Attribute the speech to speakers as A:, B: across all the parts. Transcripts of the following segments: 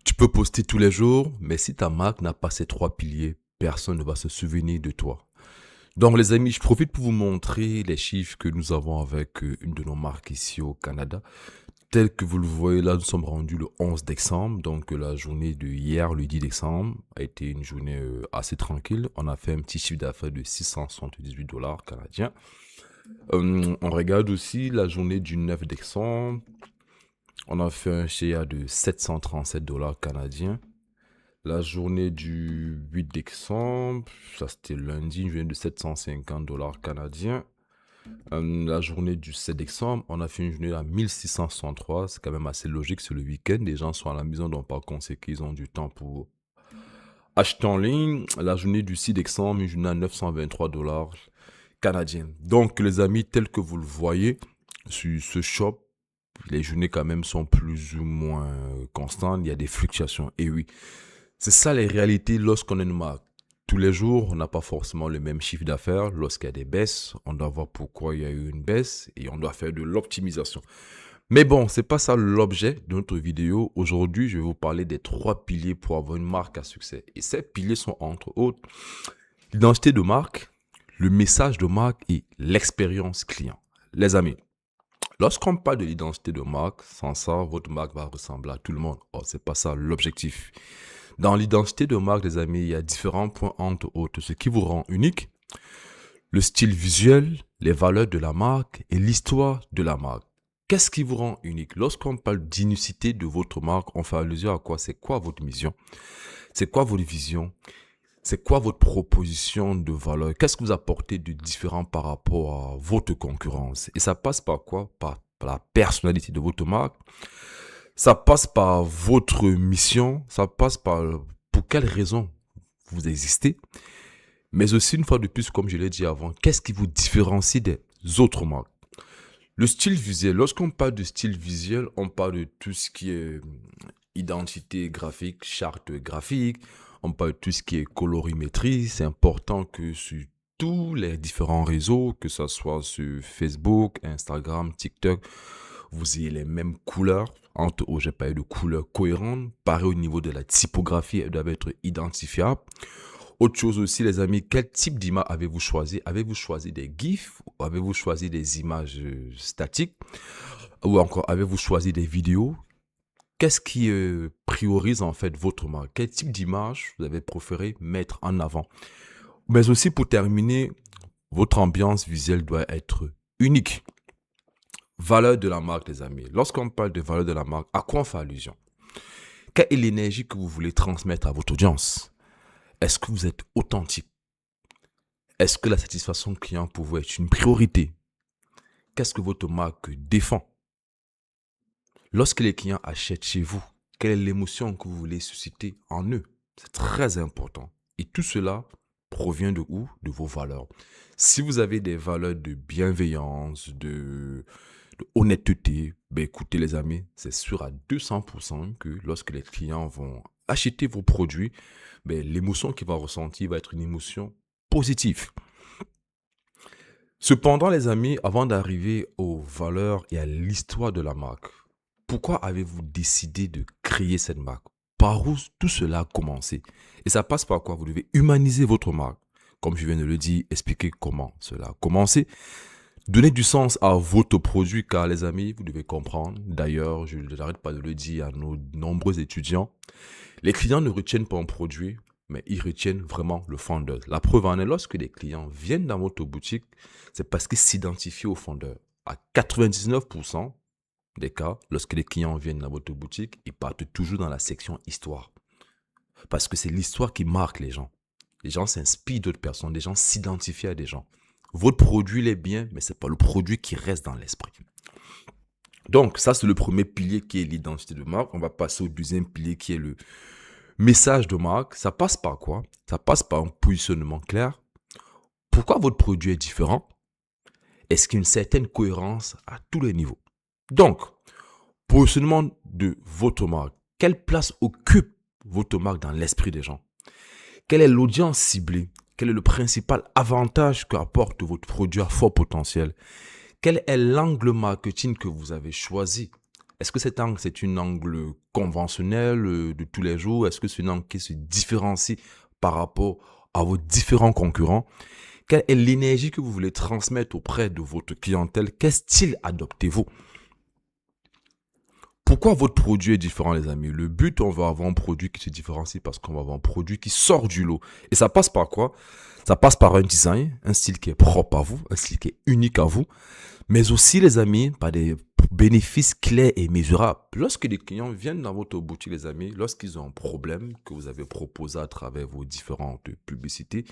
A: Tu peux poster tous les jours, mais si ta marque n'a pas ces trois piliers, personne ne va se souvenir de toi. Donc les amis, je profite pour vous montrer les chiffres que nous avons avec une de nos marques ici au Canada. Tel que vous le voyez là, nous sommes rendus le 11 décembre, donc la journée de hier, le 10 décembre, a été une journée assez tranquille. On a fait un petit chiffre d'affaires de 678 dollars canadiens. On regarde aussi la journée du 9 décembre, on a fait un chiffre de 737 dollars canadiens. La journée du 8 décembre, ça c'était lundi, une journée de 750 dollars canadiens. La journée du 7 décembre, on a fait une journée à 1663. C'est quand même assez logique, c'est le week-end. Les gens sont à la maison, donc par conséquent, ils ont du temps pour acheter en ligne. La journée du 6 décembre, une journée à 923 dollars canadiens. Donc, les amis, tel que vous le voyez sur ce shop, les journées quand même sont plus ou moins constantes. Il y a des fluctuations. Et oui, c'est ça les réalités lorsqu'on est une marque. Tous les jours, on n'a pas forcément le même chiffre d'affaires. Lorsqu'il y a des baisses, on doit voir pourquoi il y a eu une baisse et on doit faire de l'optimisation. Mais bon, c'est pas ça l'objet de notre vidéo. Aujourd'hui, je vais vous parler des trois piliers pour avoir une marque à succès. Et ces piliers sont entre autres l'identité de marque, le message de marque et l'expérience client. Les amis, lorsqu'on parle de l'identité de marque, sans ça, votre marque va ressembler à tout le monde. Oh, c'est pas ça l'objectif. Dans l'identité de marque, les amis, il y a différents points entre autres. Ce qui vous rend unique, le style visuel, les valeurs de la marque et l'histoire de la marque. Qu'est-ce qui vous rend unique? Lorsqu'on parle d'unicité de votre marque, on fait allusion à quoi? C'est quoi votre mission? C'est quoi votre vision? C'est quoi votre proposition de valeur? Qu'est-ce que vous apportez de différent par rapport à votre concurrence? Et ça passe par quoi? Par la personnalité de votre marque. Ça passe par votre mission. Ça passe par pour quelles raisons vous existez. Mais aussi, une fois de plus, comme je l'ai dit avant, qu'est-ce qui vous différencie des autres marques? Le style visuel. Lorsqu'on parle de style visuel, on parle de tout ce qui est identité graphique, charte graphique. On parle de tout ce qui est colorimétrie. C'est important que sur tous les différents réseaux, que ce soit sur Facebook, Instagram, TikTok, vous ayez les mêmes couleurs. Entre autres, j'ai parlé de couleurs cohérentes. Pareil au niveau de la typographie, elles doivent être identifiables. Autre chose aussi, les amis, quel type d'image avez-vous choisi? Avez-vous choisi des GIFs ou avez-vous choisi des images statiques? Ou encore, avez-vous choisi des vidéos? Qu'est-ce qui priorise en fait votre marque? Quel type d'image vous avez préféré mettre en avant? Mais aussi pour terminer, votre ambiance visuelle doit être unique. Valeur de la marque, les amis. Lorsqu'on parle de valeur de la marque, à quoi on fait allusion? Quelle est l'énergie que vous voulez transmettre à votre audience? Est-ce que vous êtes authentique? Est-ce que la satisfaction client pour vous est une priorité? Qu'est-ce que votre marque défend? Lorsque les clients achètent chez vous, quelle est l'émotion que vous voulez susciter en eux? C'est très important. Et tout cela provient de où? De vos valeurs. Si vous avez des valeurs de bienveillance, de honnêteté, ben écoutez les amis, c'est sûr à 200% que lorsque les clients vont acheter vos produits, ben, l'émotion qu'ils vont ressentir va être une émotion positive. Cependant, les amis, avant d'arriver aux valeurs et à l'histoire de la marque, pourquoi avez-vous décidé de créer cette marque? Par où tout cela a commencé? Et ça passe par quoi? Vous devez humaniser votre marque. Comme je viens de le dire, expliquer comment cela a commencé. Donner du sens à votre produit, car les amis, vous devez comprendre. D'ailleurs, je n'arrête pas de le dire à nos nombreux étudiants. Les clients ne retiennent pas un produit, mais ils retiennent vraiment le fondeur. La preuve en est, lorsque les clients viennent dans votre boutique, c'est parce qu'ils s'identifient au fondeur. À 99% des cas, lorsque les clients viennent dans votre boutique, ils partent toujours dans la section histoire. Parce que c'est l'histoire qui marque les gens. Les gens s'inspirent d'autres personnes, les gens s'identifient à des gens. Votre produit il est bien, mais ce n'est pas le produit qui reste dans l'esprit. Donc, ça, c'est le premier pilier qui est l'identité de marque. On va passer au deuxième pilier qui est le message de marque. Ça passe par quoi? Ça passe par un positionnement clair. Pourquoi votre produit est différent? Est-ce qu'il y a une certaine cohérence à tous les niveaux? Donc, positionnement de votre marque. Quelle place occupe votre marque dans l'esprit des gens? Quelle est l'audience ciblée? Quel est le principal avantage qu'apporte votre produit à fort potentiel? Quel est l'angle marketing que vous avez choisi? Est-ce que cet angle, c'est une angle conventionnel de tous les jours? Est-ce que c'est une angle qui se différencie par rapport à vos différents concurrents? Quelle est l'énergie que vous voulez transmettre auprès de votre clientèle? Quel style adoptez-vous? Pourquoi votre produit est différent, les amis? Le but, on va avoir un produit qui se différencie parce qu'on va avoir un produit qui sort du lot. Et ça passe par quoi? Ça passe par un design, un style qui est propre à vous, un style qui est unique à vous, mais aussi, les amis, par des bénéfices clairs et mesurables. Lorsque les clients viennent dans votre boutique, les amis, lorsqu'ils ont un problème que vous avez proposé à travers vos différentes publicités,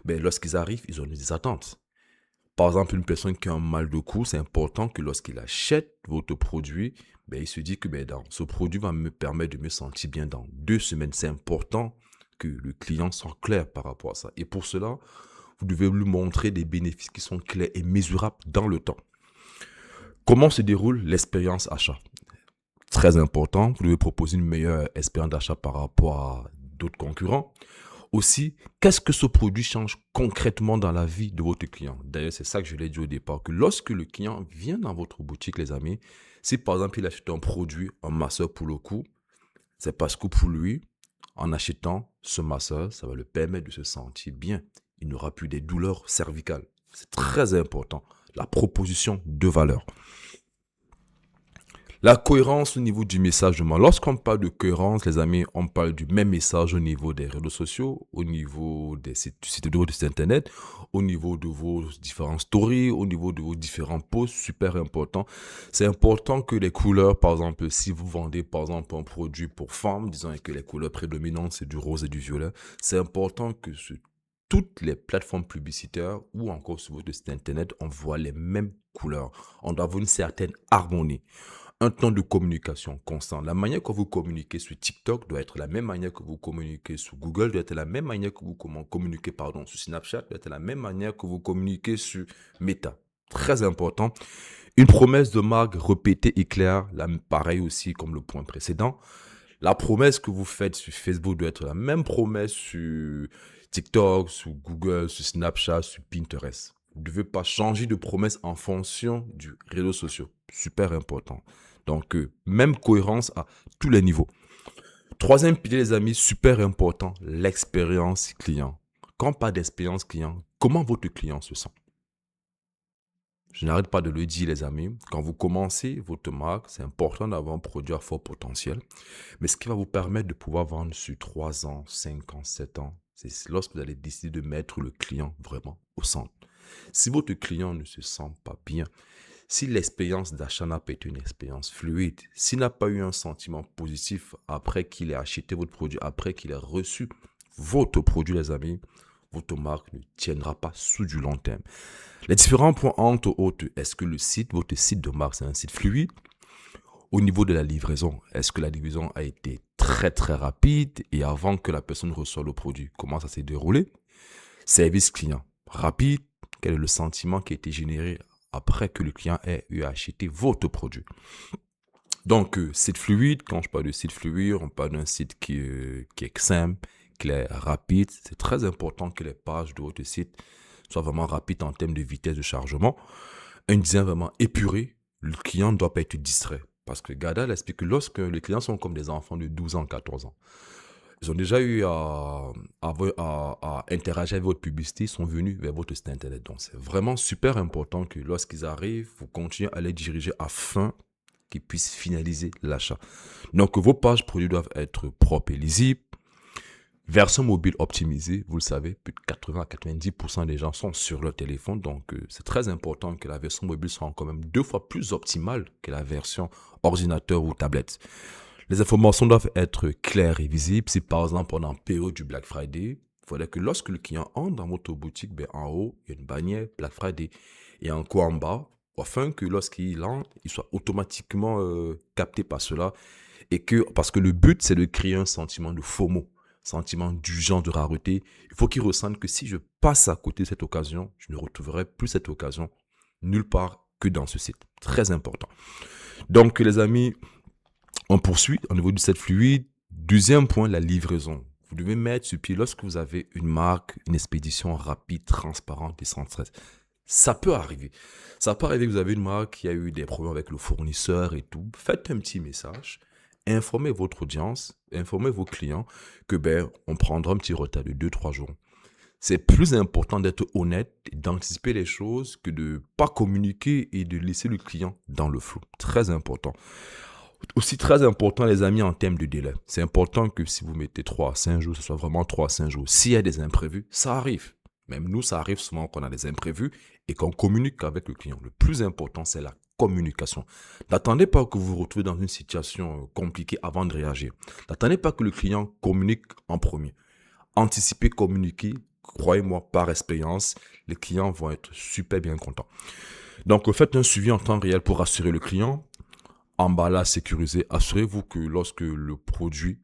A: ben, lorsqu'ils arrivent, ils ont des attentes. Par exemple, une personne qui a un mal de cou, c'est important que lorsqu'il achète votre produit, ben, il se dit que ben, ce produit va me permettre de me sentir bien dans 2 semaines. C'est important que le client soit clair par rapport à ça. Et pour cela, vous devez lui montrer des bénéfices qui sont clairs et mesurables dans le temps. Comment se déroule l'expérience achat? Très important, vous devez proposer une meilleure expérience d'achat par rapport à d'autres concurrents. Aussi, qu'est-ce que ce produit change concrètement dans la vie de votre client? D'ailleurs, c'est ça que je l'ai dit au départ, que lorsque le client vient dans votre boutique, les amis, si par exemple il achète un produit, un masseur pour le cou, c'est parce que pour lui, en achetant ce masseur, ça va le permettre de se sentir bien. Il n'aura plus des douleurs cervicales. C'est très important. La proposition de valeur. La cohérence au niveau du message de moi. Lorsqu'on parle de cohérence, les amis, on parle du même message au niveau des réseaux sociaux, au niveau des sites de votre site internet, au niveau de vos différents stories, au niveau de vos différents posts, super important. C'est important que les couleurs, par exemple, si vous vendez par exemple un produit pour femmes, disons que les couleurs prédominantes c'est du rose et du violet, c'est important que sur toutes les plateformes publicitaires ou encore sur votre site internet, on voit les mêmes couleurs. On doit avoir une certaine harmonie, un temps de communication constant. La manière que vous communiquez sur TikTok doit être la même manière que vous communiquez sur Google, doit être la même manière que vous communiquez sur Snapchat, doit être la même manière que vous communiquez sur Meta. Très important. Une promesse de marque répétée et claire, là, pareil aussi comme le point précédent. La promesse que vous faites sur Facebook doit être la même promesse sur TikTok, sur Google, sur Snapchat, sur Pinterest. Vous ne devez pas changer de promesse en fonction du réseau social. Super important. Donc, même cohérence à tous les niveaux. Troisième pilier, les amis, super important, l'expérience client. Quand on parle d'expérience client, comment votre client se sent? Je n'arrête pas de le dire, les amis. Quand vous commencez votre marque, c'est important d'avoir un produit à fort potentiel. Mais ce qui va vous permettre de pouvoir vendre sur 3 ans, 5 ans, 7 ans, c'est lorsque vous allez décider de mettre le client vraiment au centre. Si votre client ne se sent pas bien, si l'expérience d'achat n'a pas été une expérience fluide, s'il n'a pas eu un sentiment positif après qu'il ait acheté votre produit, après qu'il ait reçu votre produit, les amis, votre marque ne tiendra pas sous du long terme. Les différents points entre autres, est-ce que votre site de marque, c'est un site fluide? Au niveau de la livraison, est-ce que la livraison a été très très rapide et avant que la personne reçoive le produit, comment ça s'est déroulé? Service client, rapide, quel est le sentiment qui a été généré après que le client ait eu à acheter votre produit? Donc, site fluide, quand je parle de site fluide, on parle d'un site qui est simple, qui est rapide. C'est très important que les pages de votre site soient vraiment rapides en termes de vitesse de chargement. Un design vraiment épuré, le client ne doit pas être distrait. Parce que Gada explique que lorsque les clients sont comme des enfants de 12 ans, 14 ans, ils ont déjà eu à interagir avec votre publicité, ils sont venus vers votre site internet. Donc, c'est vraiment super important que lorsqu'ils arrivent, vous continuez à les diriger afin qu'ils puissent finaliser l'achat. Donc, vos pages produits doivent être propres et lisibles. Version mobile optimisée, vous le savez, plus de 80 à 90% des gens sont sur leur téléphone. Donc, c'est très important que la version mobile soit quand même 2 fois plus optimale que la version ordinateur ou tablette. Les informations doivent être claires et visibles. Si par exemple, pendant la période du Black Friday, il faudrait que lorsque le client entre dans votre boutique, ben, en haut, il y a une bannière Black Friday. Et encore en bas, afin que lorsqu'il entre, il soit automatiquement capté par cela. Et que, parce que le but, c'est de créer un sentiment de FOMO, sentiment d'urgence, de rareté. Il faut qu'il ressente que si je passe à côté de cette occasion, je ne retrouverai plus cette occasion nulle part que dans ce site. Très important. Donc, les amis, on poursuit au niveau du site fluide. Deuxième point, la livraison. Vous devez mettre sur pied lorsque vous avez une marque, une expédition rapide, transparente et sans stress. Ça peut arriver. Ça peut arriver que vous avez une marque qui a eu des problèmes avec le fournisseur et tout. Faites un petit message. Informez votre audience, informez vos clients que on prendra un petit retard de 2 3 jours. C'est plus important d'être honnête et d'anticiper les choses que de ne pas communiquer et de laisser le client dans le flou. Très important. Aussi très important, les amis, en termes de délai. C'est important que si vous mettez 3 à 5 jours, ce soit vraiment 3 à 5 jours. S'il y a des imprévus, ça arrive. Même nous, ça arrive souvent qu'on a des imprévus et qu'on communique avec le client. Le plus important, c'est la communication. N'attendez pas que vous vous retrouvez dans une situation compliquée avant de réagir. N'attendez pas que le client communique en premier. Anticipez, communiquer. Croyez-moi, par expérience, les clients vont être super bien contents. Donc, faites un suivi en temps réel pour rassurer le client. Emballage sécurisé. Assurez-vous que lorsque le produit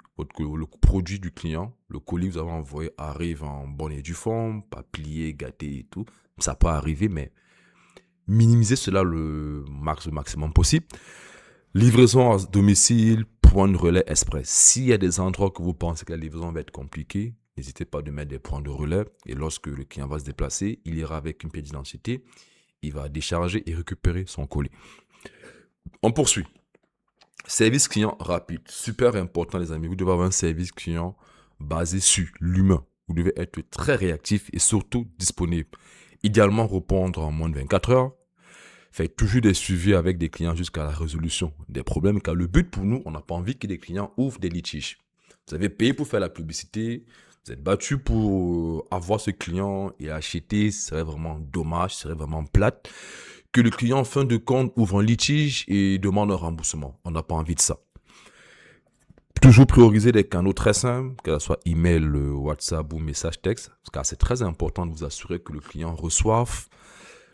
A: du client, le colis que vous avez envoyé arrive en bonne et due forme, pas plié, gâté et tout. Ça peut arriver, mais minimisez cela le maximum possible. Livraison à domicile, point de relais express. S'il y a des endroits que vous pensez que la livraison va être compliquée, n'hésitez pas de mettre des points de relais. Et lorsque le client va se déplacer, il ira avec une pièce d'identité. Il va décharger et récupérer son colis. On poursuit. Service client rapide. Super important, les amis. Vous devez avoir un service client basé sur l'humain. Vous devez être très réactif et surtout disponible. Idéalement, répondre en moins de 24 heures. Faites toujours des suivis avec des clients jusqu'à la résolution des problèmes. Car le but pour nous, on n'a pas envie que les clients ouvrent des litiges. Vous avez payé pour faire la publicité. Vous êtes battu pour avoir ce client et acheter. Ce serait vraiment dommage, ce serait vraiment plate que le client, en fin de compte, ouvre un litige et demande un remboursement. On n'a pas envie de ça. Toujours prioriser des canaux très simples, que ce soit email, WhatsApp ou message texte, car c'est très important de vous assurer que le client reçoive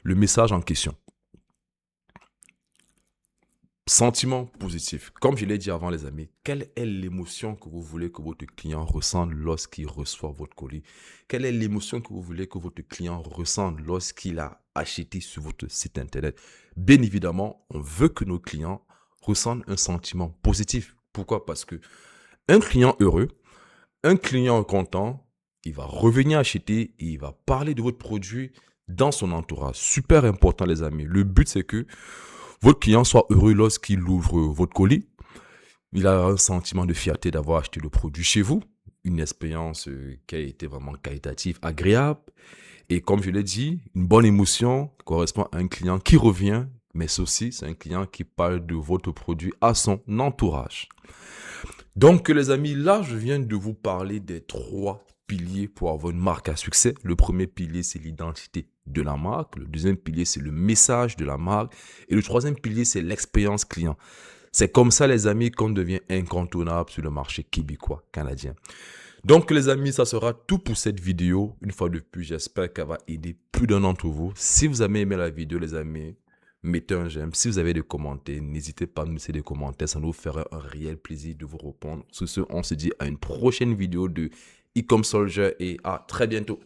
A: le message en question. Sentiment positif. Comme je l'ai dit avant, les amis, quelle est l'émotion que vous voulez que votre client ressente lorsqu'il reçoit votre colis? Quelle est l'émotion que vous voulez que votre client ressente lorsqu'il a acheté sur votre site internet? Bien évidemment, on veut que nos clients ressentent un sentiment positif. Pourquoi? Parce que un client heureux, un client content, il va revenir acheter et il va parler de votre produit dans son entourage. Super important, les amis. Le but, c'est que votre client soit heureux lorsqu'il ouvre votre colis. Il a un sentiment de fierté d'avoir acheté le produit chez vous. Une expérience qui a été vraiment qualitative, agréable. Et comme je l'ai dit, une bonne émotion correspond à un client qui revient, mais ceci, c'est un client qui parle de votre produit à son entourage. Donc, les amis, là, je viens de vous parler des 3 piliers pour avoir une marque à succès. Le premier pilier, c'est l'identité de la marque. Le deuxième pilier, c'est le message de la marque. Et le troisième pilier, c'est l'expérience client. C'est comme ça, les amis, qu'on devient incontournable sur le marché québécois, canadien. Donc, les amis, ça sera tout pour cette vidéo. Une fois de plus, j'espère qu'elle va aider plus d'un d'entre vous. Si vous avez aimé la vidéo, les amis, mettez un j'aime. Si vous avez des commentaires, n'hésitez pas à nous laisser des commentaires. Ça nous fera un réel plaisir de vous répondre. Sur ce, on se dit à une prochaine vidéo de E-Com Soldier et à très bientôt.